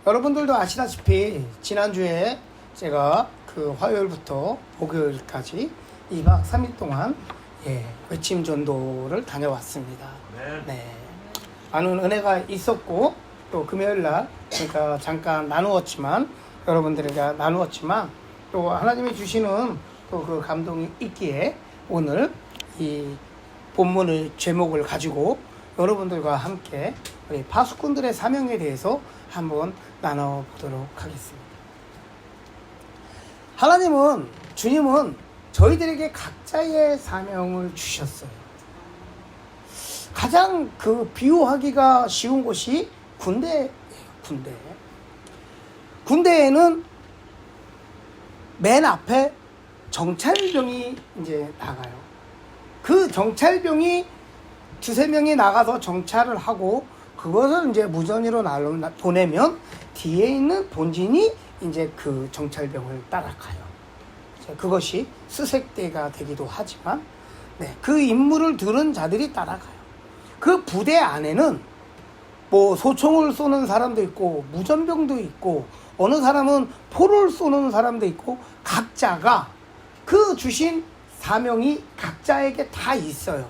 여러분들도 아시다시피 지난주에 제가 그 화요일부터 목요일까지 2박 3일 동안 외침 전도를 다녀왔습니다. 네. 많은 은혜가 있었고 또 금요일날 그러니까 잠깐 여러분들에게 나누었지만 또 하나님이 주시는 또 그 감동이 있기에 오늘 이 본문의 제목을 가지고 여러분들과 함께 우리 파수꾼들의 사명에 대해서 한번 나눠보도록 하겠습니다. 주님은 저희들에게 각자의 사명을 주셨어요. 가장 그 비유하기가 쉬운 곳이 군대예요. 군대에는 맨 앞에 정찰병이 이제 나가요. 그 정찰병이 두세 명이 나가서 정찰을 하고 그것을 이제 무전으로 보내면 뒤에 있는 본진이 이제 그 정찰병을 따라가요. 그것이 수색대가 되기도 하지만 그 임무를 들은 자들이 따라가요. 그 부대 안에는 뭐 소총을 쏘는 사람도 있고 무전병도 있고 어느 사람은 포를 쏘는 사람도 있고 각자가 그 주신 사명이 각자에게 다 있어요.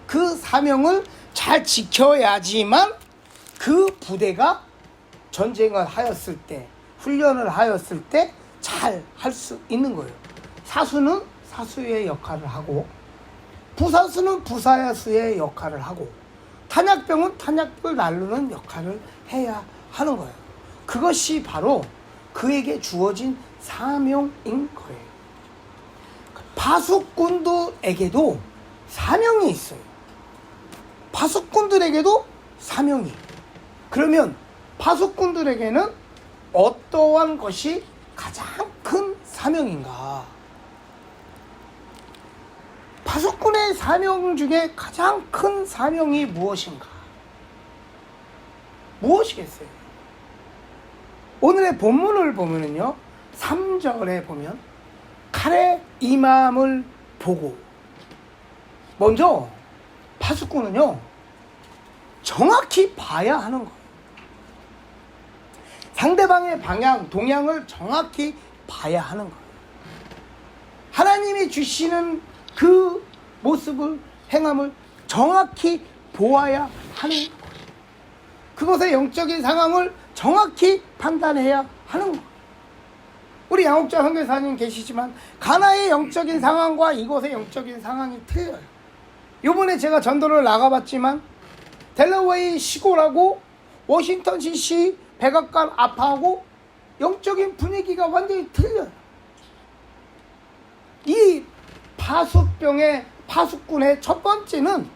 그 사명을 잘 지켜야지만 그 부대가 전쟁을 하였을 때, 훈련을 하였을 때 잘 할 수 있는 거예요. 사수는 사수의 역할을 하고, 부사수는 부사수의 역할을 하고, 탄약병은 탄약병을 나르는 역할을 해야 하는 거예요. 그것이 바로 그에게 주어진 사명인 거예요. 파수꾼들에게도 사명이 있어요. 파수꾼들에게도 사명이. 그러면 파수꾼들에게는 어떠한 것이 가장 큰 사명인가? 파수꾼의 사명 중에 가장 큰 사명이 무엇인가? 무엇이겠어요? 오늘의 본문을 보면은요, 3절에 보면 칼의 임함을 보고, 먼저 파수꾼은요 정확히 봐야 하는 거예요. 상대방의 방향, 동향을 정확히 봐야 하는 거예요. 하나님이 주시는 그 모습을, 행함을 정확히 보아야 하는 거예요. 그것의 영적인 상황을 정확히 판단해야 하는 거예요. 우리 양옥자 선교사님 계시지만 가나의 영적인 상황과 이곳의 영적인 상황이 틀려요. 이번에 제가 전도를 나가봤지만 델러웨이 시골하고 워싱턴 DC 백악관 앞하고 영적인 분위기가 완전히 틀려요. 이 파수꾼의 첫 번째는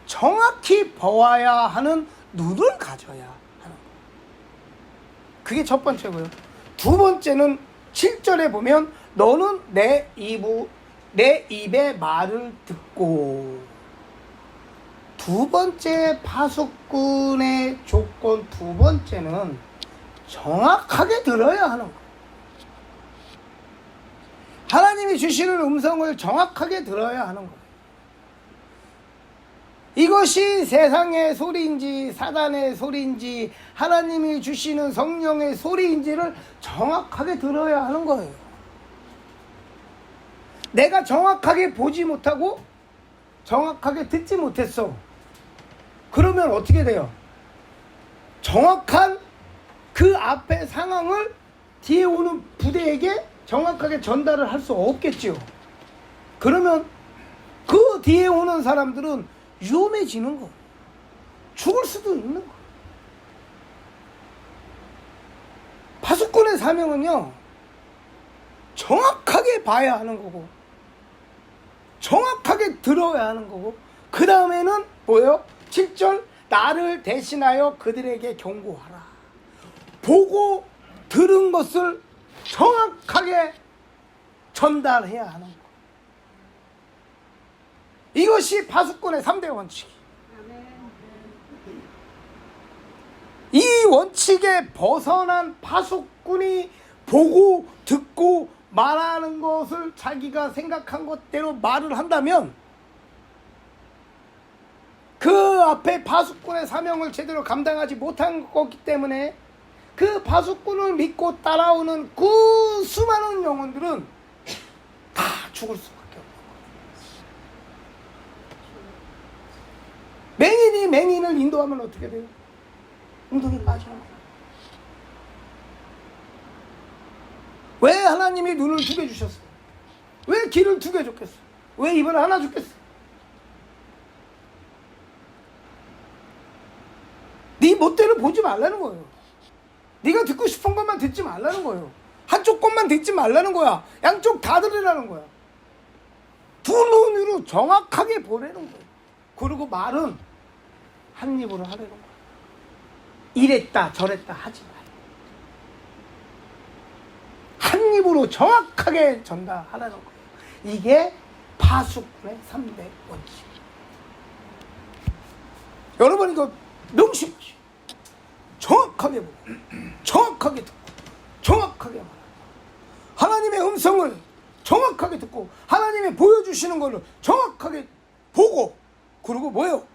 정확히 보아야 하는 눈을 가져야 하는 거예요. 그게 첫 번째고요. 두 번째는 7절에 보면 너는 내 입의 말을 듣고. 두 번째 파수꾼의 조건 두 번째는 정확하게 들어야 하는 거예요. 하나님이 주시는 음성을 정확하게 들어야 하는 거예요. 이것이 세상의 소리인지 사단의 소리인지 하나님이 주시는 성령의 소리인지를 정확하게 들어야 하는 거예요. 내가 정확하게 보지 못하고 정확하게 듣지 못했어. 그러면 어떻게 돼요? 정확한 그 앞의 상황을 뒤에 오는 부대에게 정확하게 전달을 할 수 없겠죠. 그러면 그 뒤에 오는 사람들은 위험해지는 거예요. 죽을 수도 있는 거예요. 파수꾼의 사명은요, 정확하게 봐야 하는 거고, 정확하게 들어야 하는 거고, 그 다음에는 뭐예요? 7절, 나를 대신하여 그들에게 경고하라. 보고 들은 것을 정확하게 전달해야 하는 거. 이것이 파수꾼의 3대 원칙. 이 원칙에 벗어난 파수꾼이 보고 듣고 말하는 것을 자기가 생각한 것대로 말을 한다면 그 앞에 파수꾼의 사명을 제대로 감당하지 못한 거기 때문에 그 파수꾼을 믿고 따라오는 그 수많은 영혼들은 다 죽을 수밖에 없는 거예요. 맹인이 맹인을 인도하면 어떻게 돼요? 웅덩이 빠져요. 왜 하나님이 눈을 두 개 주셨어요? 왜 귀를 두 개 줬겠어요? 왜 입을 하나 줬겠어요? 네 멋대로 보지 말라는 거예요. 네가 듣고 싶은 것만 듣지 말라는 거예요. 한쪽 것만 듣지 말라는 거야. 양쪽 다 들으라는 거야. 두 눈으로 정확하게 보내는 거예요. 그리고 말은 한 입으로 하라는 거야. 이랬다 저랬다 하지 마요. 한 입으로 정확하게 전달하라는 거예요. 이게 파수꾼의 3대 원칙. 여러분 이거 명심하시오. 정확하게 보고 정확하게 듣고 정확하게 말하고 하나님의 음성을 정확하게 듣고 하나님이 보여주시는 것을 정확하게 보고, 그리고 뭐예요?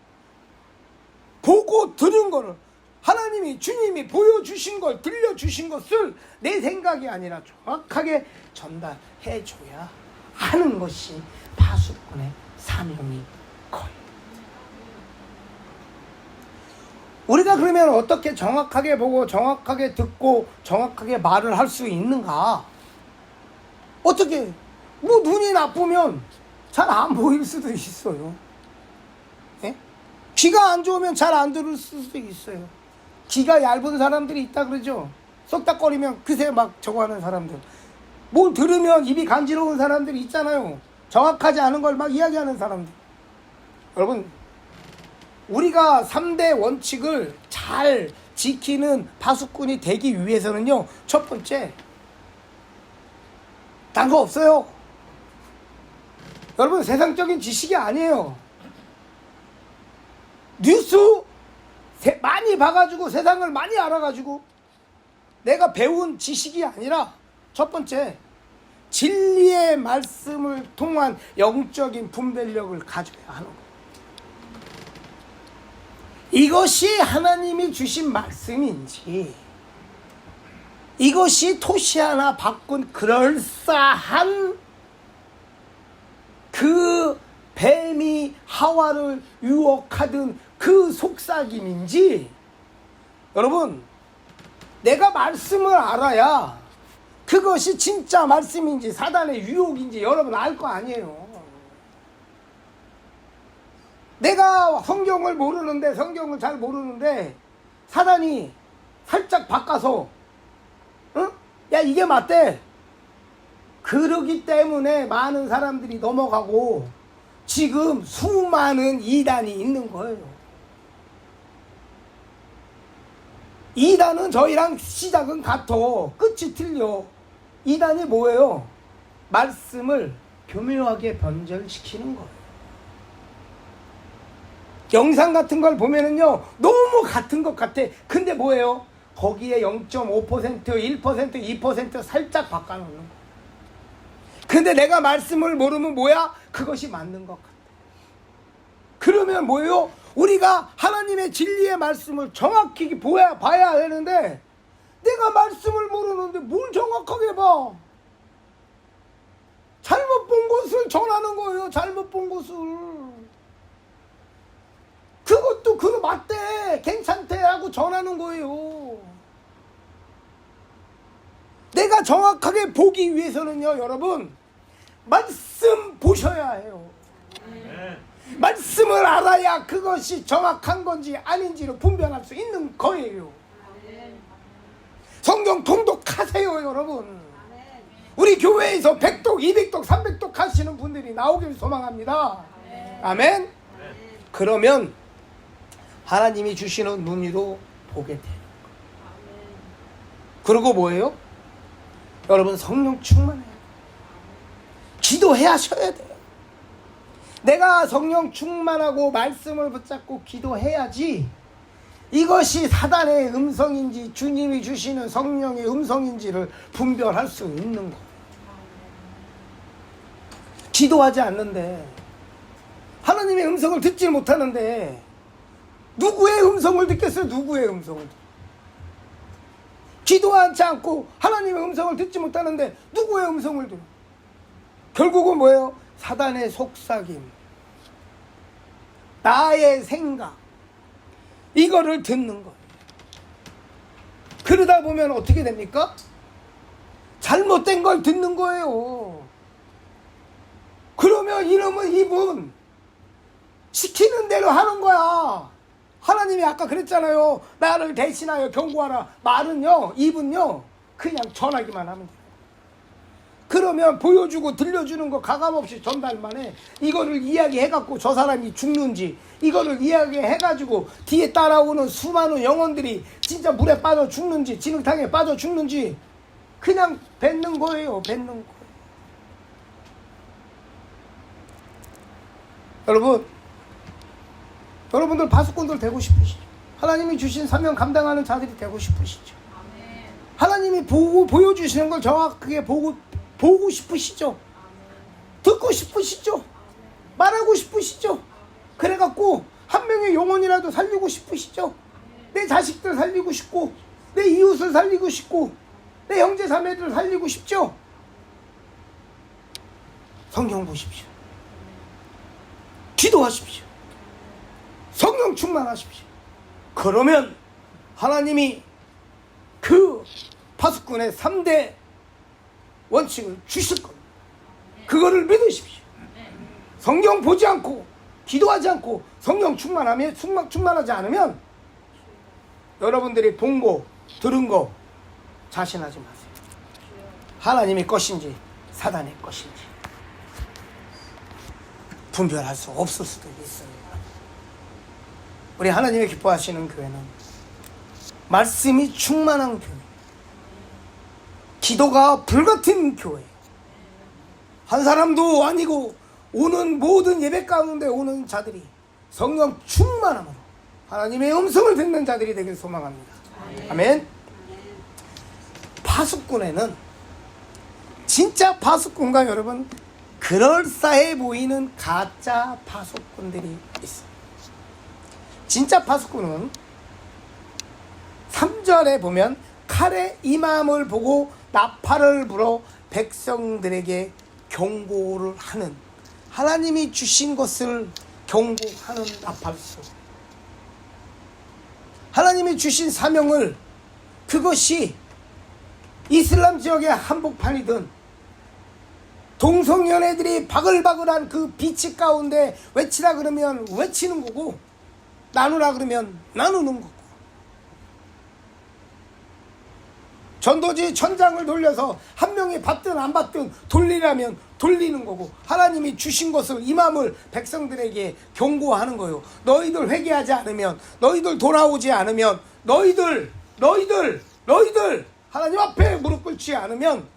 보고 들은 거를 하나님이 주님이 보여주신 걸 들려주신 것을 내 생각이 아니라 정확하게 전달해 줘야 하는 것이 파수꾼의 사명이 거예요. 우리가 그러면 어떻게 정확하게 보고 정확하게 듣고 정확하게 말을 할 수 있는가? 어떻게? 뭐 눈이 나쁘면 잘 안 보일 수도 있어요. 예? 귀가 안 좋으면 잘 안 들을 수도 있어요. 귀가 얇은 사람들이 있다 그러죠. 쏙닥거리면 그새 막 저거 하는 사람들. 뭘 들으면 입이 간지러운 사람들이 있잖아요. 정확하지 않은 걸 막 이야기하는 사람들. 여러분, 우리가 3대 원칙을 잘 지키는 파수꾼이 되기 위해서는요, 첫 번째, 딴 거 없어요. 여러분, 세상적인 지식이 아니에요. 뉴스 많이 봐가지고 세상을 많이 알아가지고 내가 배운 지식이 아니라 첫 번째, 진리의 말씀을 통한 영적인 분별력을 가져야 하는 거예요. 이것이 하나님이 주신 말씀인지, 이것이 토시 하나 바꾼 그럴싸한 그 뱀이 하와를 유혹하던 그 속삭임인지, 여러분, 내가 말씀을 알아야 그것이 진짜 말씀인지 사단의 유혹인지 여러분 알 거 아니에요. 내가 성경을 모르는데, 성경을 잘 모르는데 사단이 살짝 바꿔서 응? 야 이게 맞대. 그러기 때문에 많은 사람들이 넘어가고 지금 수많은 이단이 있는 거예요. 이단은 저희랑 시작은 같아. 끝이 틀려. 이단이 뭐예요? 말씀을 교묘하게 변절시키는 거예요. 영상 같은 걸 보면은요, 너무 같은 것 같아. 근데 뭐예요? 거기에 0.5%, 1%, 2% 살짝 바꿔놓는 거예요. 근데 내가 말씀을 모르면 뭐야? 그것이 맞는 것 같아. 그러면 뭐예요? 우리가 하나님의 진리의 말씀을 정확히 봐야 되는데, 내가 말씀을 모르는데 뭘 정확하게 봐? 잘못 본 것을 전하는 거예요. 잘못 본 것을. 그것도 그거 맞대, 괜찮대 하고 전하는 거예요. 내가 정확하게 보기 위해서는요, 여러분, 말씀 보셔야 해요. 말씀을 알아야 그것이 정확한 건지 아닌지를 분별할 수 있는 거예요. 성경 통독하세요, 여러분. 우리 교회에서 100독, 200독, 300독 하시는 분들이 나오길 소망합니다. 아멘. 그러면 하나님이 주시는 눈으로 보게 돼요. 그리고 뭐예요? 여러분, 성령 충만해요. 기도해야 하셔야 돼요. 내가 성령 충만하고 말씀을 붙잡고 기도해야지 이것이 사단의 음성인지 주님이 주시는 성령의 음성인지를 분별할 수 있는 거예요. 기도하지 않는데, 하나님의 음성을 듣지 못하는데 누구의 음성을 듣겠어요? 누구의 음성을? 기도하지 않고 하나님의 음성을 듣지 못하는데 누구의 음성을 들어? 결국은 뭐예요? 사단의 속삭임, 나의 생각, 이거를 듣는 거예요. 그러다 보면 어떻게 됩니까? 잘못된 걸 듣는 거예요. 그러면 이놈은 이분 시키는 대로 하는 거야. 하나님이 아까 그랬잖아요. 나를 대신하여 경고하라. 말은요, 입은요, 그냥 전하기만 하면 돼요. 그러면 보여주고 들려주는 거 가감없이 전달만 해. 이거를 이야기해갖고 저 사람이 죽는지, 이거를 이야기해가지고 뒤에 따라오는 수많은 영혼들이 진짜 물에 빠져 죽는지, 진흙탕에 빠져 죽는지 그냥 뱉는 거예요. 뱉는 거예요. 여러분들 파수꾼들 되고 싶으시죠? 하나님이 주신 사명 감당하는 자들이 되고 싶으시죠? 하나님이 보여주시는 걸 정확하게 보고 싶으시죠? 듣고 싶으시죠? 말하고 싶으시죠? 그래갖고 한 명의 영혼이라도 살리고 싶으시죠? 내 자식들 살리고 싶고, 내 이웃을 살리고 싶고, 내 형제 자매들을 살리고 싶죠? 성경 보십시오. 기도하십시오. 성령 충만하십시오. 그러면 하나님이 그 파수꾼의 3대 원칙을 주실 겁니다. 그거를 믿으십시오. 성경 보지 않고 기도하지 않고 성령 충만하지 않으면 여러분들이 본 거 들은 거 자신하지 마세요. 하나님의 것인지 사단의 것인지 분별할 수 없을 수도 있어요. 우리 하나님이 기뻐하시는 교회는 말씀이 충만한 교회, 기도가 불같은 교회, 한 사람도 아니고 오는 모든 예배 가운데 오는 자들이 성령 충만함으로 하나님의 음성을 듣는 자들이 되길 소망합니다. 아멘. 파수꾼에는 진짜 파수꾼과 여러분 그럴싸해 보이는 가짜 파수꾼들이 있어요. 진짜 파수꾼은 3절에 보면 칼에 임함을 보고 나팔을 불어 백성들에게 경고를 하는, 하나님이 주신 것을 경고하는 나팔소, 하나님이 주신 사명을, 그것이 이슬람 지역의 한복판이든 동성연애들이 바글바글한 그 빛이 가운데 외치라 그러면 외치는 거고, 나누라 그러면 나누는 거고, 전도지 천장을 돌려서 한 명이 받든 안 받든 돌리라면 돌리는 거고, 하나님이 주신 것을 임함을 백성들에게 경고하는 거예요. 너희들 회개하지 않으면, 너희들 돌아오지 않으면, 너희들 하나님 앞에 무릎 꿇지 않으면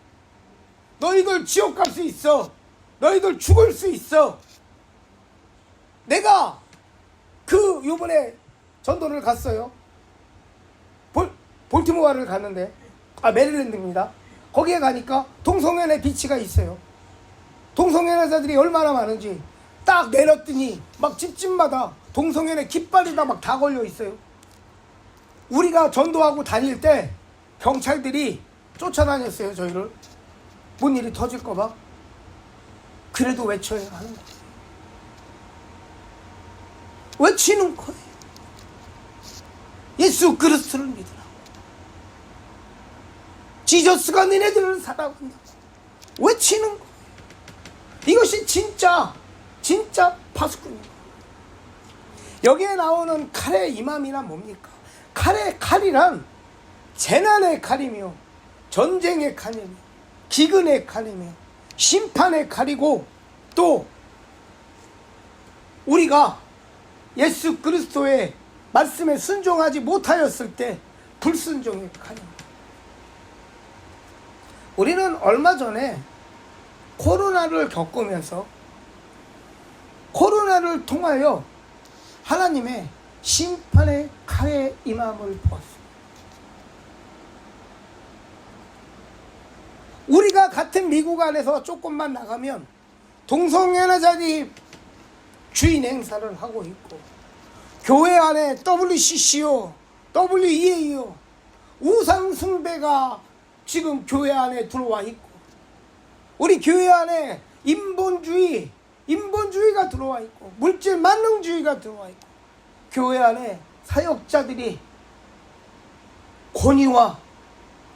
너희들 지옥 갈 수 있어. 너희들 죽을 수 있어. 내가 요번에 전도를 갔어요. 볼티모어를 갔는데, 메릴랜드입니다. 거기에 가니까 동성연애 비치가 있어요. 동성연애자들이 얼마나 많은지 딱 내렸더니 막 집집마다 동성연애 깃발이다 막 다 걸려 있어요. 우리가 전도하고 다닐 때 경찰들이 쫓아다녔어요. 저희를 뭔 일이 터질까봐. 그래도 외쳐야 하는 거예요. 외치는 거예요. 예수 그리스도를 믿으라. 지저스가 너네들을 사랑한다. 외치는 거예요. 이것이 진짜 파수꾼입니다. 여기에 나오는 칼의 임함이란 뭡니까? 칼이란 재난의 칼이며 전쟁의 칼이며 기근의 칼이며 심판의 칼이고, 또 우리가 예수 그리스도의 말씀에 순종하지 못하였을 때 불순종의 칼입니다. 우리는 얼마 전에 코로나를 겪으면서 코로나를 통하여 하나님의 심판의 칼에 임함을 보았습니다. 우리가 같은 미국 안에서 조금만 나가면 동성연애자들이 주인 행사를 하고 있고, 교회 안에 WCC요, WEA요, 우상숭배가 지금 교회 안에 들어와 있고, 우리 교회 안에 인본주의가 들어와 있고, 물질 만능주의가 들어와 있고, 교회 안에 사역자들이 권위와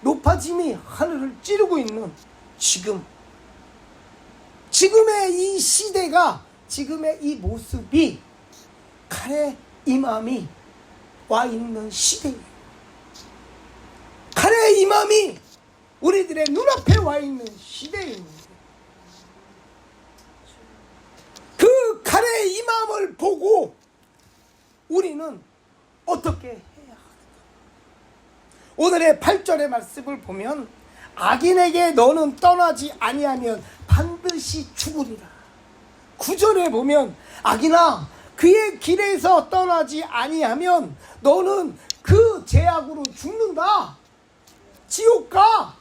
높아짐이 하늘을 찌르고 있는 지금의 이 시대가, 지금의 이 모습이 칼의 이맘이 와 있는 시대예요. 칼의 이맘이 우리들의 눈앞에 와 있는 시대입니다. 그 칼의 이맘을 보고 우리는 어떻게 해야 하는가? 오늘의 8절의 말씀을 보면, 악인에게 너는 떠나지 아니하면 반드시 죽으리라. 9절에 보면, 악인아 그의 길에서 떠나지 아니하면 너는 그 죄악으로 죽는다, 지옥 가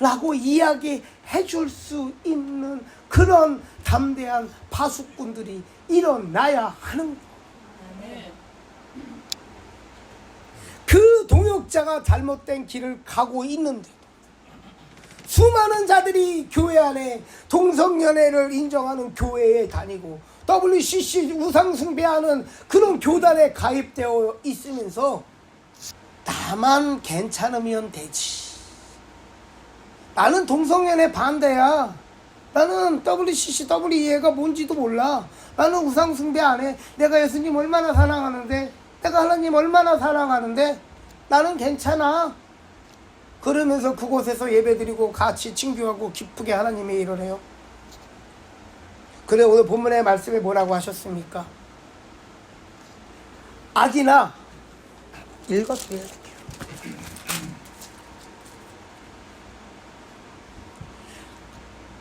라고 이야기해 줄 수 있는 그런 담대한 파수꾼들이 일어나야 하는 것. 그 동역자가 잘못된 길을 가고 있는데 수많은 자들이 교회 안에 동성연애를 인정하는 교회에 다니고 WCC 우상숭배하는 그런 교단에 가입되어 있으면서 나만 괜찮으면 되지, 나는 동성연애 반대야, 나는 WCC WEA가 뭔지도 몰라, 나는 우상숭배 안 해, 내가 예수님 얼마나 사랑하는데, 내가 하나님 얼마나 사랑하는데 나는 괜찮아, 그러면서 그곳에서 예배드리고 같이 친교하고 기쁘게 하나님의 일을 해요. 그래, 오늘 본문의 말씀에 뭐라고 하셨습니까? 악이나 읽어드려요.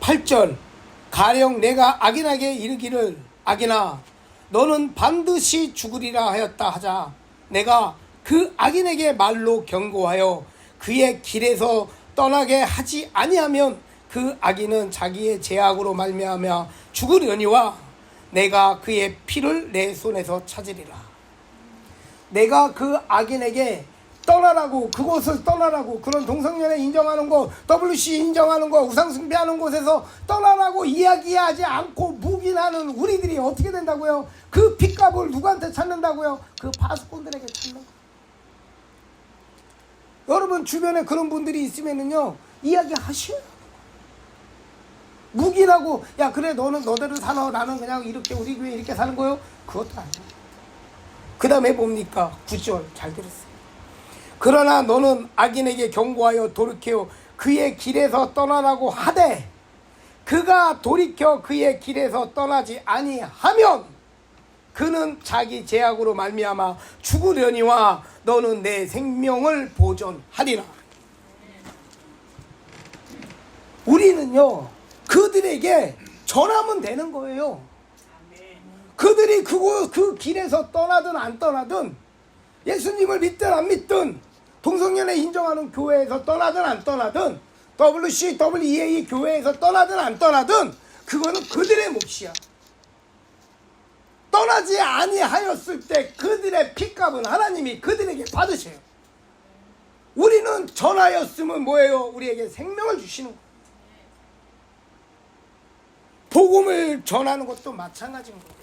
8절, 가령 내가 악인에게 이르기를 악인아 너는 반드시 죽으리라 하였다 하자, 내가 그 악인에게 말로 경고하여 그의 길에서 떠나게 하지 아니하면 그 악인은 자기의 죄악으로 말미암아 죽으려니와 내가 그의 피를 내 손에서 찾으리라. 내가 그 악인에게 떠나라고, 그곳을 떠나라고, 그런 동성연애 인정하는 곳, WC 인정하는 곳, 우상숭배하는 곳에서 떠나라고 이야기하지 않고 묵인하는 우리들이 어떻게 된다고요? 그 핏값을 누구한테 찾는다고요? 그 파수꾼들에게 찾는 거예요. 여러분 주변에 그런 분들이 있으면은요, 이야기하셔요. 묵인하고, 야 그래 너는 너대로 사나, 나는 그냥 이렇게 우리 교회 이렇게 사는 거요? 그것도 아니에요. 그 다음에 뭡니까? 9절 잘 들었어요. 그러나 너는 악인에게 경고하여 돌이켜 그의 길에서 떠나라고 하되 그가 돌이켜 그의 길에서 떠나지 아니하면 그는 자기 죄악으로 말미암아 죽으려니와 너는 내 생명을 보존하리라. 우리는요 그들에게 전하면 되는 거예요. 그들이 그 길에서 떠나든 안 떠나든, 예수님을 믿든 안 믿든, 동성연애 인정하는 교회에서 떠나든 안 떠나든, WC, WEA 교회에서 떠나든 안 떠나든 그거는 그들의 몫이야. 떠나지 아니하였을 때 그들의 핏값은 하나님이 그들에게 받으셔요. 우리는 전하였으면 뭐예요? 우리에게 생명을 주시는 거예요. 복음을 전하는 것도 마찬가지인 거예요.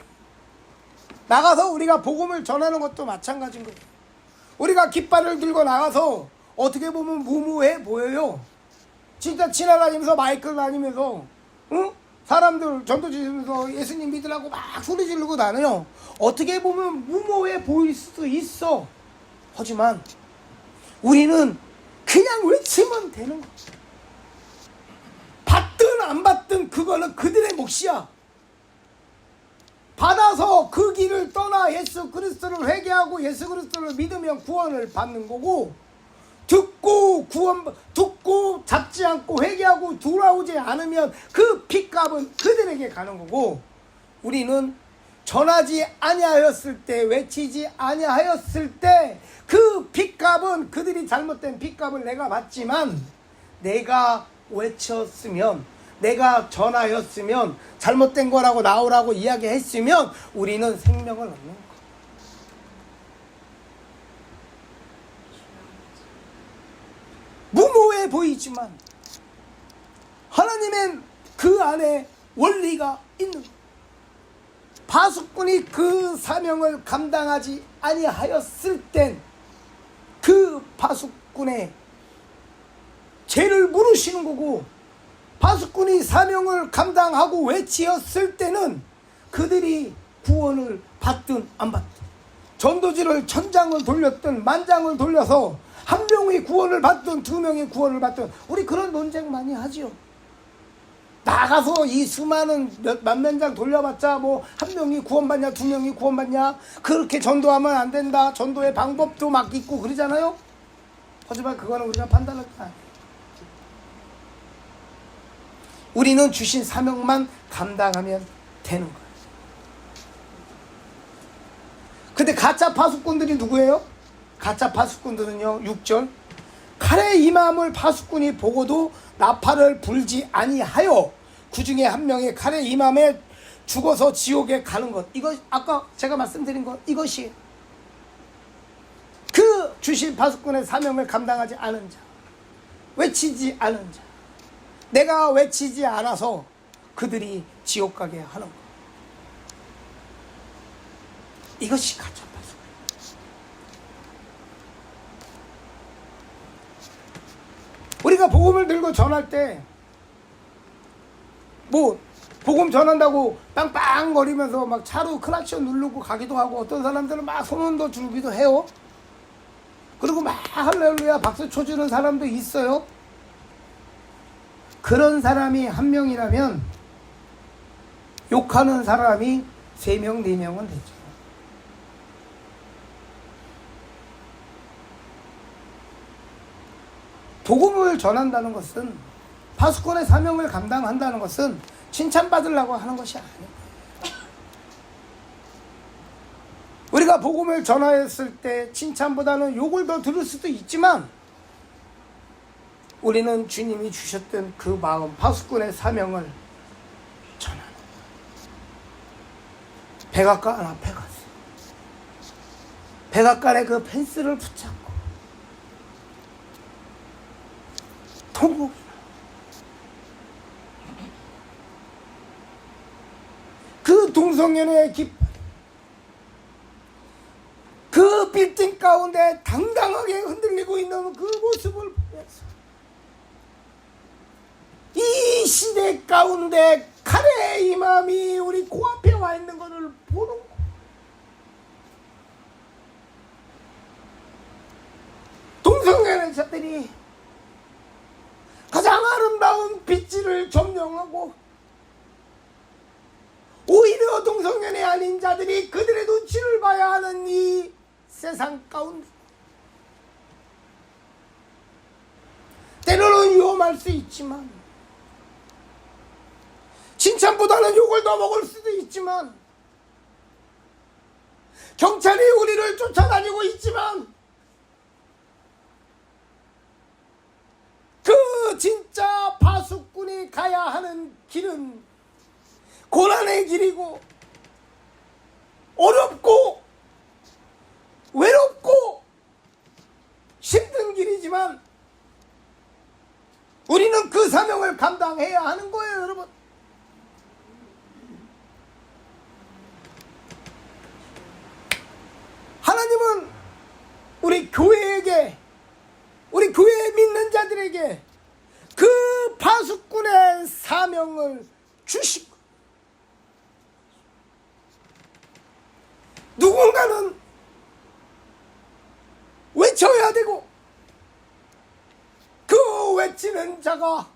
나가서 우리가 복음을 전하는 것도 마찬가지인 거예요. 우리가 깃발을 들고 나가서 어떻게 보면 무모해 보여요. 진짜 지나다니면서 마이크를 다니면서 사람들 전도 지르면서 예수님 믿으라고 막 소리 지르고 다녀요. 어떻게 보면 무모해 보일 수도 있어. 하지만 우리는 그냥 외치면 되는 거야. 받든 안 받든 그거는 그들의 몫이야. 받아서 그 길을 떠나 예수 그리스도를 회개하고 예수 그리스도를 믿으면 구원을 받는 거고, 듣고 잡지 않고 회개하고 돌아오지 않으면 그 핏값은 그들에게 가는 거고, 우리는 전하지 아니하였을 때, 외치지 아니하였을 때 그 핏값은, 그들이 잘못된 핏값을 내가 받지만 내가 외쳤으면, 내가 전하였으면, 잘못된 거라고 나오라고 이야기했으면 우리는 생명을 얻는 거예요. 눈에 보이지만 하나님은 그 안에 원리가 있는 거예요. 파수꾼이 그 사명을 감당하지 아니하였을 땐 그 파수꾼의 죄를 물으시는 거고, 파수꾼이 사명을 감당하고 외치었을 때는 그들이 구원을 받든 안 받든, 전도지를 천장을 돌렸든 만장을 돌려서 한 명이 구원을 받든 두 명이 구원을 받든, 우리 그런 논쟁 많이 하지요. 나가서 이 수많은 몇만 장 돌려봤자 뭐 한 명이 구원받냐 두 명이 구원받냐, 그렇게 전도하면 안 된다, 전도의 방법도 막 있고 그러잖아요. 하지만 그거는 우리가 판단할 거 아니에요. 우리는 주신 사명만 감당하면 되는 거예요. 근데 가짜 파수꾼들이 누구예요? 가짜 파수꾼들은요, 6절, 칼에 임함을 파수꾼이 보고도 나팔을 불지 아니하여 그 중에 한 명의 칼에 임함에 죽어서 지옥에 가는 것. 이거 아까 제가 말씀드린 것, 이것이 그 주신 파수꾼의 사명을 감당하지 않은 자, 외치지 않은 자, 내가 외치지 않아서 그들이 지옥 가게 하는 것. 이것이 가짜 파수꾼. 우리가 복음을 들고 전할 때 뭐 복음 전한다고 빵빵거리면서 막 차로 클락션 누르고 가기도 하고, 어떤 사람들은 막 소문도 주기도 해요. 그리고 막 할렐루야 박수 쳐주는 사람도 있어요. 그런 사람이 한 명이라면 욕하는 사람이 3명 4명은 되죠. 복음을 전한다는 것은, 파수꾼의 사명을 감당한다는 것은 칭찬받으려고 하는 것이 아니에요. 우리가 복음을 전하였을 때 칭찬보다는 욕을 더 들을 수도 있지만, 우리는 주님이 주셨던 그 마음, 파수꾼의 사명을 전하는 거예요. 백악관 앞에 가서 백악관의 그 펜스를 붙잡고 통곡이나 그 동성연애의 깃발, 그 빌딩 가운데 당당하게 흔들리고 있는 그 모습을 보면서 이 시대 가운데 칼의 임함이 우리 코앞에 와 있는 것을 보는 거. 동성연애자들이 가장 아름다운 빛을 점령하고, 오히려 동성연애 아닌 자들이 그들의 눈치를 봐야 하는 이 세상 가운데 때로는 위험할 수 있지만, 칭찬보다는 욕을 더 먹을 수도 있지만, 경찰이 우리를 쫓아다니고 있지만, 그 진짜 파수꾼이 가야 하는 길은 고난의 길이고 어렵고 외롭고 힘든 길이지만, 우리는 그 사명을 감당해야 하는 거예요, 여러분. 하나님은 우리 교회에게, 우리 교회에 믿는 자들에게 그 파수꾼의 사명을 주시고, 누군가는 외쳐야 되고, 그 외치는 자가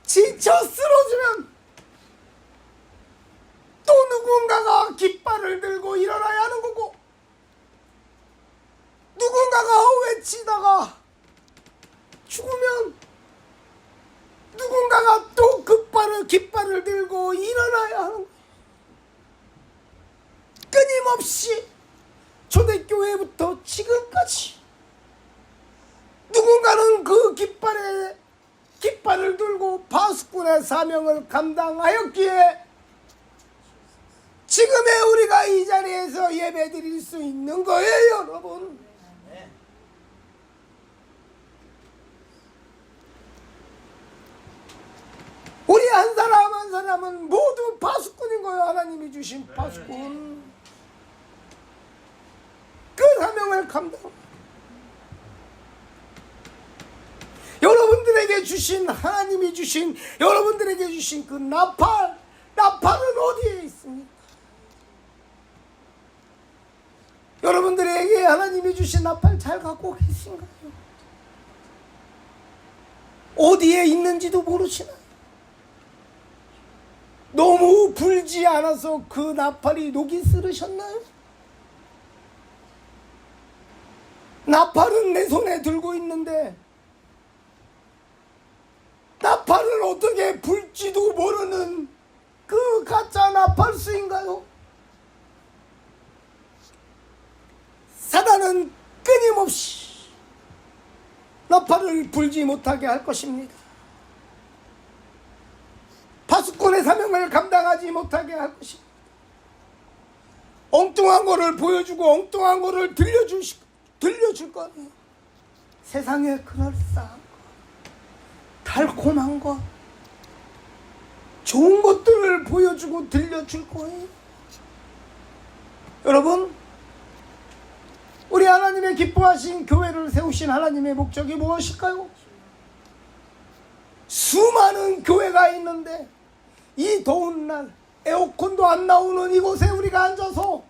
지쳐 쓰러지면 또 누군가가 깃발을 들고 일어나야 하는 거고, 누군가가 외치다가 죽으면 누군가가 또 깃발을 들고 일어나야 하는 거예요. 끊임없이 초대교회부터 지금까지 누군가는 그 깃발을 들고 파수꾼의 사명을 감당하였기에 지금의 우리가 이 자리에서 예배드릴 수 있는 거예요, 여러분. 한 사람 한 사람은 모두 파수꾼인 거예요. 하나님이 주신 파수꾼. 그 사명을 감당. 여러분들에게 주신, 하나님이 주신, 여러분들에게 주신 그 나팔은 어디에 있습니까? 여러분들에게 하나님이 주신 나팔 잘 갖고 계신가요? 어디에 있는지도 모르시나요? 너무 불지 않아서 그 나팔이 녹이 쓰르셨나요? 나팔은 내 손에 들고 있는데 나팔을 어떻게 불지도 모르는 그 가짜 나팔수인가요? 사단은 끊임없이 나팔을 불지 못하게 할 것입니다. 파수꾼의 사명을 감당하지 못하게 할 것입니다. 엉뚱한 거를 보여주고 엉뚱한 거를 들려줄 거예요. 세상에 그럴싸한 것, 달콤한 것, 좋은 것들을 보여주고 들려줄 거예요. 여러분, 우리 하나님의 기뻐하신 교회를 세우신 하나님의 목적이 무엇일까요? 수많은 교회가 있는데 이 더운 날 에어컨도 안 나오는 이곳에 우리가 앉아서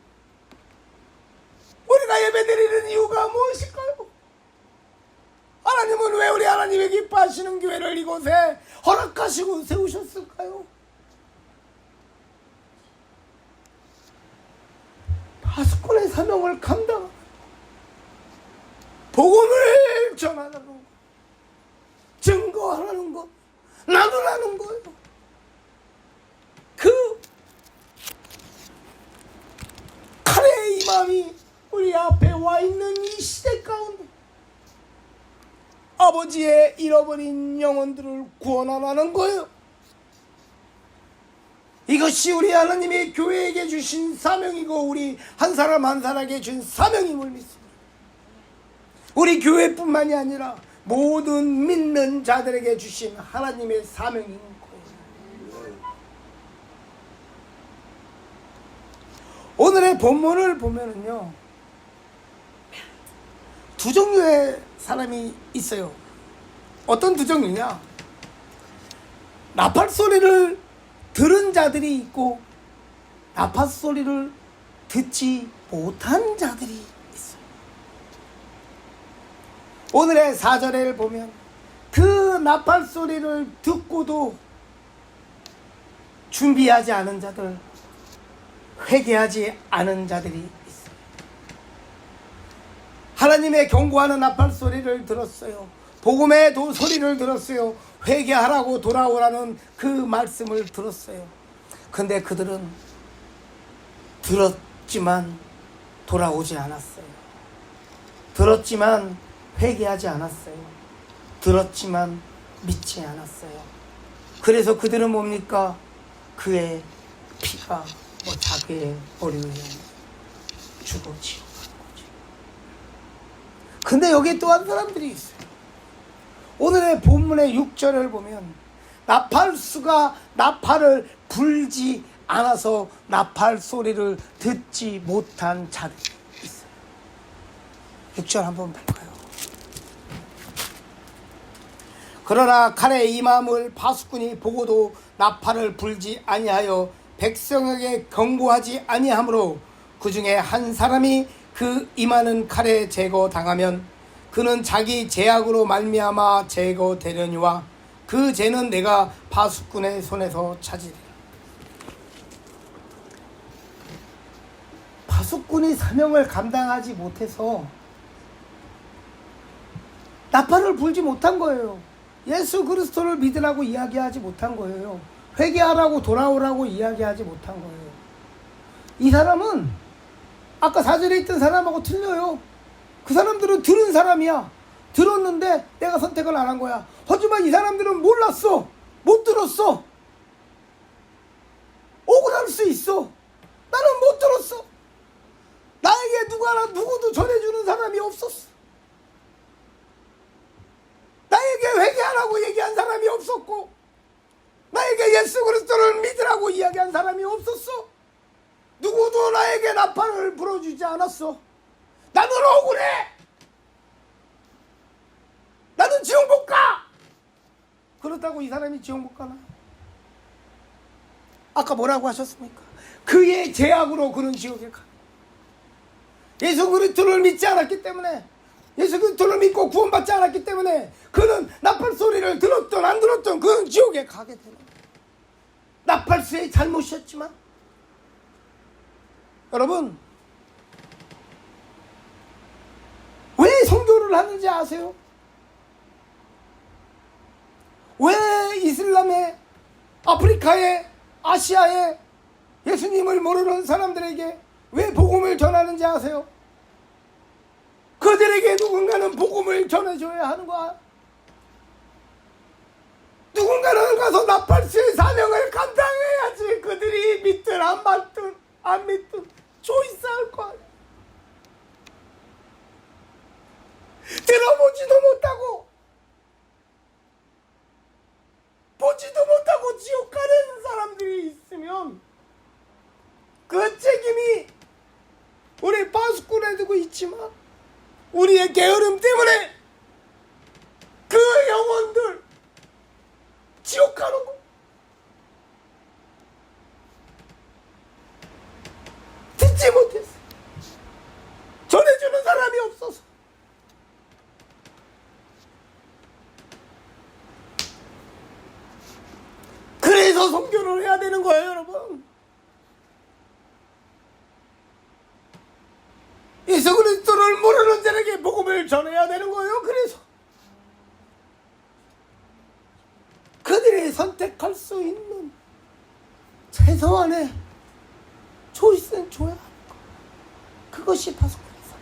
우리가 예배드리는 이유가 무엇일까요? 하나님은 왜 우리 하나님의 기뻐하시는 교회를 이곳에 허락하시고 세우셨을까요? 파수꾼의 사명을 감당하는, 복음을 전하는 것, 증거하라는 것, 나누라는 거예요. 그 칼의 임함이 우리 앞에 와 있는 이 시대 가운데 아버지의 잃어버린 영혼들을 구원하라는 거예요. 이것이 우리 하나님의 교회에게 주신 사명이고 우리 한 사람 한 사람에게 준 사명임을 믿습니다. 우리 교회뿐만이 아니라 모든 믿는 자들에게 주신 하나님의 사명인 거예요. 오늘의 본문을 보면은요, 두 종류의 사람이 있어요. 어떤 두 종류냐? 나팔 소리를 들은 자들이 있고 나팔 소리를 듣지 못한 자들이 있어요. 오늘의 4절을 보면 그 나팔 소리를 듣고도 준비하지 않은 자들, 회개하지 않은 자들이 있어요. 하나님의 경고하는 나팔 소리를 들었어요. 복음의 소리를 들었어요. 회개하라고 돌아오라는 그 말씀을 들었어요. 근데 그들은 들었지만 돌아오지 않았어요. 들었지만 회개하지 않았어요. 들었지만 믿지 않았어요. 그래서 그들은 뭡니까? 그의 피가 자기의 머리 위에 죽어 지옥 간 거죠. 근데 여기 또 한 사람들이 있어요. 오늘의 본문의 6절을 보면 나팔수가 나팔을 불지 않아서 나팔 소리를 듣지 못한 자들이 있어요. 6절 한번 볼까요? 그러나 칼의 임함을 파수꾼이 보고도 나팔을 불지 아니하여 백성에게 경고하지 아니하므로 그 중에 한 사람이 그 임하는 칼에 제거당하면 그는 자기 죄악으로 말미암아 제거되려니와 그 죄는 내가 파수꾼의 손에서 찾으리라. 파수꾼이 사명을 감당하지 못해서 나팔을 불지 못한 거예요. 예수 그리스도를 믿으라고 이야기하지 못한 거예요. 회개하라고 돌아오라고 이야기하지 못한 거예요. 이 사람은 아까 4절에 있던 사람하고 틀려요. 그 사람들은 들은 사람이야. 들었는데 내가 선택을 안 한 거야. 하지만 이 사람들은 몰랐어. 못 들었어. 억울할 수 있어. 나는 못 들었어. 나에게 누구도 전해주는 사람이 없었어. 나에게 회개하라고 얘기한 사람이 없었고, 나에게 나팔이라고 이야기한 사람이 없었어. 누구도 나에게 나팔을 불어주지 않았어. 나는 억울해. 나는 지옥 못 가. 그렇다고 이 사람이 지옥 못 가나? 아까 뭐라고 하셨습니까? 그의 죄악으로 그는 지옥에 가. 예수 그리스도를 믿지 않았기 때문에, 예수 그리스도를 믿고 구원받지 않았기 때문에 그는 나팔 소리를 들었든 안 들었든 그는 지옥에 가게 되는 거예요. 나팔수의 잘못이었지만, 여러분 왜 선교를 하는지 아세요? 왜 이슬람에, 아프리카에, 아시아에 예수님을 모르는 사람들에게 왜 복음을 전하는지 아세요? 그들에게 누군가는 복음을 전해줘야 하는 거야. 누군가는 가서 나팔수의 사명을 감당해야지. 그들이 믿든 안 믿든 안 믿든 초이스할 거 아니야. 들어보지도 못하고 보지도 못하고 지옥 가는 사람들이 있으면 그 책임이 우리 파수꾼에 두고 있지만, 우리의 게으름 때문에 그 영혼들 지옥 가는 거. 듣지 못했어. 전해주는 사람이 없어서. 그래서 선교를 해야 되는 거예요, 여러분. 예수 그리스도를 모르는 자에게 복음을 전해야 되는 거예요. 그래서 그들이 선택할 수 있는 최소한의 초이스는 줘야 하는 거. 그것이 파수꾼의 삶.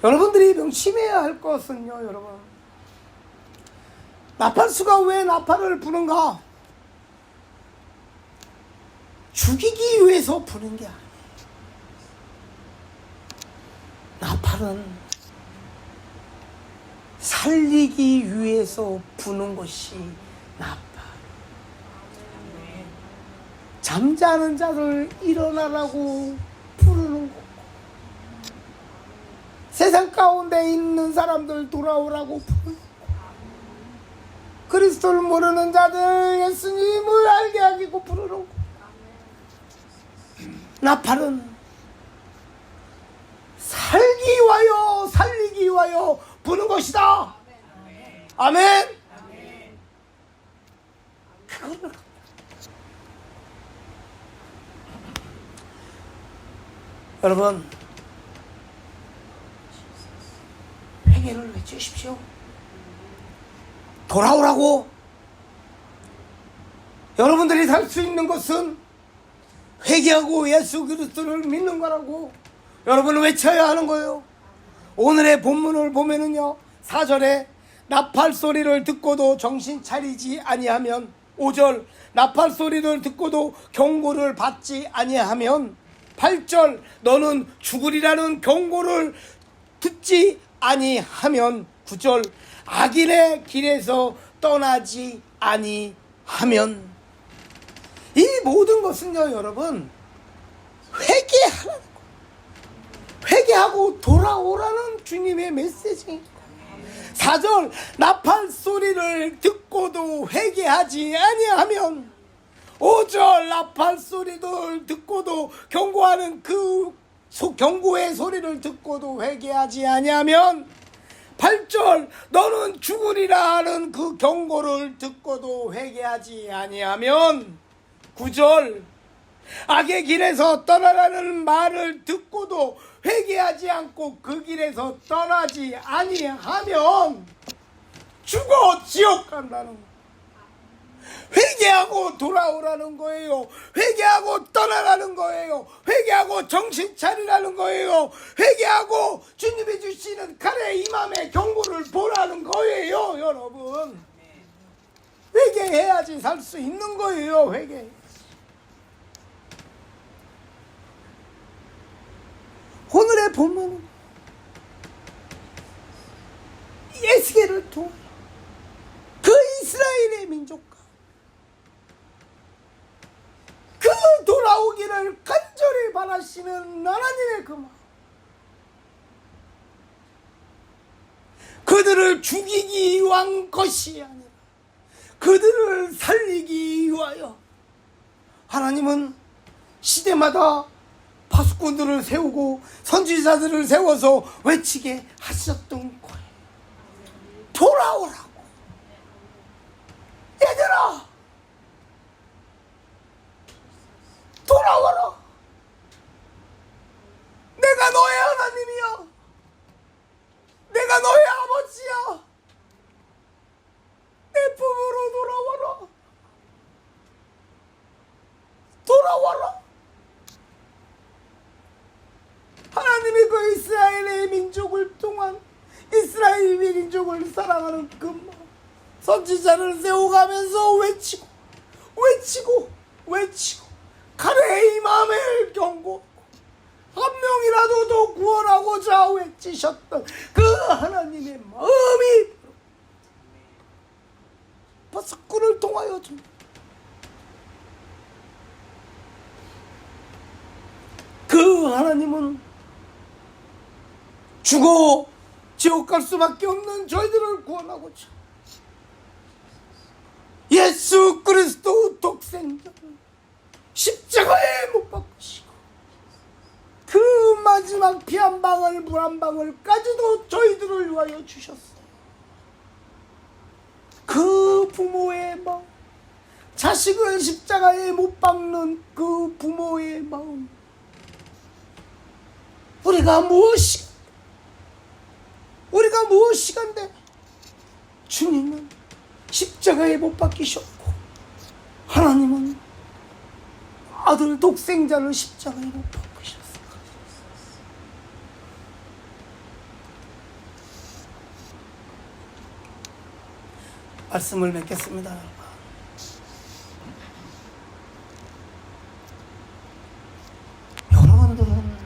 여러분들이 명심해야 할 것은요, 여러분, 나팔수가 왜 나팔을 부는가? 죽이기 위해서 부는 게 아니에요. 나팔은 살리기 위해서 부는 것이 나팔. 잠자는 자를 일어나라고 부르는 거고, 세상 가운데 있는 사람들 돌아오라고 부르는 거고, 그리스도를 모르는 자들 예수님을 알게 하기고 부르는 거고. 나팔은 살기 위하여 살리기 위하여 부는 것이다. 아멘. 그거를 여러분, 회개를 해주십시오. 돌아오라고. 여러분들이 살 수 있는 것은 회개하고 예수 그리스도를 믿는 거라고 여러분은 외쳐야 하는 거예요. 오늘의 본문을 보면은요, 4절에 나팔 소리를 듣고도 정신 차리지 아니하면, 5절 나팔 소리를 듣고도 경고를 받지 아니하면, 8절 너는 죽으리라는 경고를 듣지 아니하면, 9절 악인의 길에서 떠나지 아니하면. 이 모든 것은요, 여러분, 회개하라는 거예요. 회개하고 돌아오라는 주님의 메시지입니다. 4절 나팔 소리를 듣고도 회개하지 아니하면, 5절 나팔 소리를 듣고도 경고하는 그 경고의 소리를 듣고도 회개하지 아니하면, 8절 너는 죽으리라 하는 그 경고를 듣고도 회개하지 아니하면, 9절 악의 길에서 떠나라는 말을 듣고도 회개하지 않고 그 길에서 떠나지 아니하면 죽어 지옥 간다는 거예요. 회개하고 돌아오라는 거예요. 회개하고 떠나라는 거예요. 회개하고 정신 차리라는 거예요. 회개하고 주님이 주시는 칼의 임함의 경고를 보라는 거예요. 여러분, 회개해야지 살 수 있는 거예요. 회개. 오늘의 본문은 에스겔을 통하여 그 이스라엘의 민족과 그 돌아오기를 간절히 바라시는 하나님의 그 마음, 그들을 죽이기 위한 것이 아니라 그들을 살리기 위하여 하나님은 시대마다 파수꾼들을 세우고 선지자들을 세워서 외치게 하셨던 거예요. 돌아오라고. 얘들아, 돌아와라. 내가 너의 하나님이야. 내가 너의 아버지야. 내 품으로 돌아와라. 돌아와라. 하나님이 그 이스라엘의 민족을 통한 이스라엘 민족을 사랑하는 그 마음, 선지자를 세워가면서 외치고 가래의 마음을 경고하고 한 명이라도 더 구원하고자 외치셨던 그 하나님의 마음이 파수꾼을 통하여 줍니다. 그 하나님은 죽어 지옥 갈 수밖에 없는 저희들을 구원하고자 예수 그리스도 독생자를 십자가에 못 박으시고 그 마지막 피 한 방울 물 한 방울까지도 저희들을 위하여 주셨어요. 그 부모의 마음, 자식을 십자가에 못 박는 그 부모의 마음, 우리가 무엇이간데 주님은 십자가에 못 박히셨고 하나님은 아들 독생자를 십자가에 못 박히셨어요. 말씀을 맺겠습니다. 여러분들은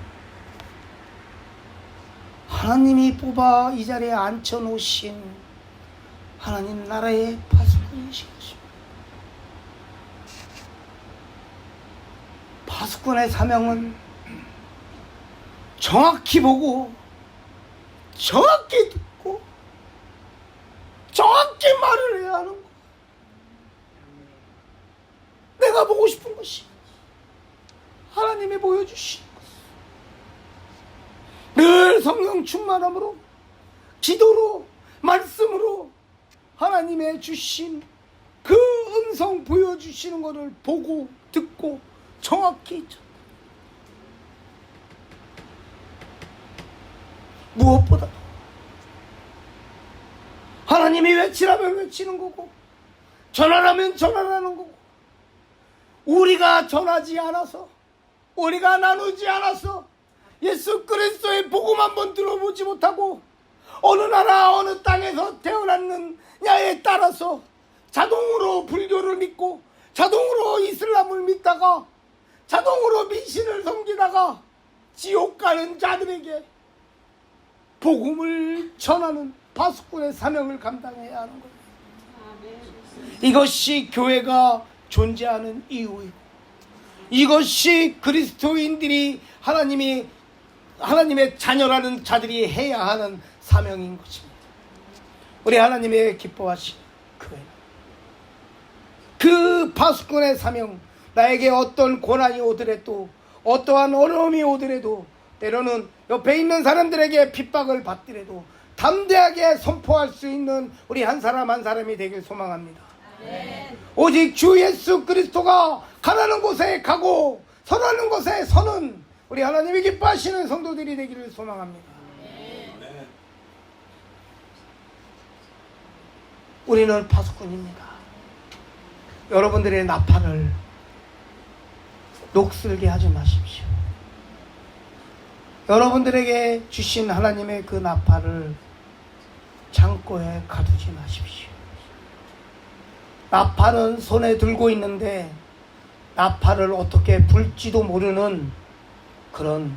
하나님이 뽑아 이 자리에 앉혀놓으신 하나님 나라의 파수꾼이시겠습니다. 파수꾼의 사명은 정확히 보고 정확히 듣고 정확히 말을 해야 하는 것. 내가 보고 싶은 것이 하나님이 보여주신 것. 늘 성령 충만함으로 기도로 말씀으로 하나님의 주신 그 음성 보여주시는 것을 보고 듣고 정확히 무엇보다 하나님이 외치라면 외치는 거고 전하라면 전하라는 거고 우리가 전하지 않아서 우리가 나누지 않아서 예수 그리스도의 복음 한번 들어보지 못하고 어느 나라 어느 땅에서 태어났느냐에 따라서 자동으로 불교를 믿고 자동으로 이슬람을 믿다가 자동으로 미신을 섬기다가 지옥 가는 자들에게 복음을 전하는 파수꾼의 사명을 감당해야 하는 거예요. 이것이 교회가 존재하는 이유이고 이것이 그리스도인들이 하나님의 자녀라는 자들이 해야 하는 사명인 것입니다. 우리 하나님의 기뻐하신 교회, 그 파수꾼의 사명, 나에게 어떤 고난이 오더라도 어떠한 어려움이 오더라도 때로는 옆에 있는 사람들에게 핍박을 받더라도 담대하게 선포할 수 있는 우리 한 사람 한 사람이 되길 소망합니다. 아멘. 오직 주 예수 그리스도가 가라는 곳에 가고 선하는 곳에 서는 우리 하나님이 기뻐하시는 성도들이 되기를 소망합니다. 아멘. 우리는 파수꾼입니다. 여러분들의 나팔을 녹슬게 하지 마십시오. 여러분들에게 주신 하나님의 그 나팔을 창고에 가두지 마십시오. 나팔은 손에 들고 있는데 나팔을 어떻게 불지도 모르는 그런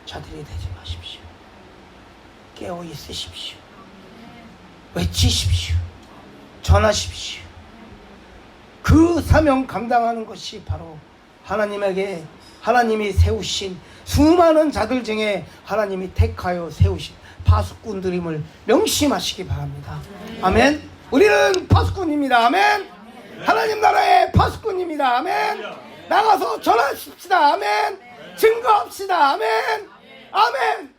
자들이 되지 마십시오. 깨어 있으십시오. 외치십시오. 전하십시오. 그 사명 감당하는 것이 바로 하나님이 세우신 수많은 자들 중에 하나님이 택하여 세우신 파수꾼들임을 명심하시기 바랍니다. 아멘. 우리는 파수꾼입니다. 아멘. 하나님 나라의 파수꾼입니다. 아멘. 나가서 전하십시다. 아멘. 증거합시다. 아멘. 아멘.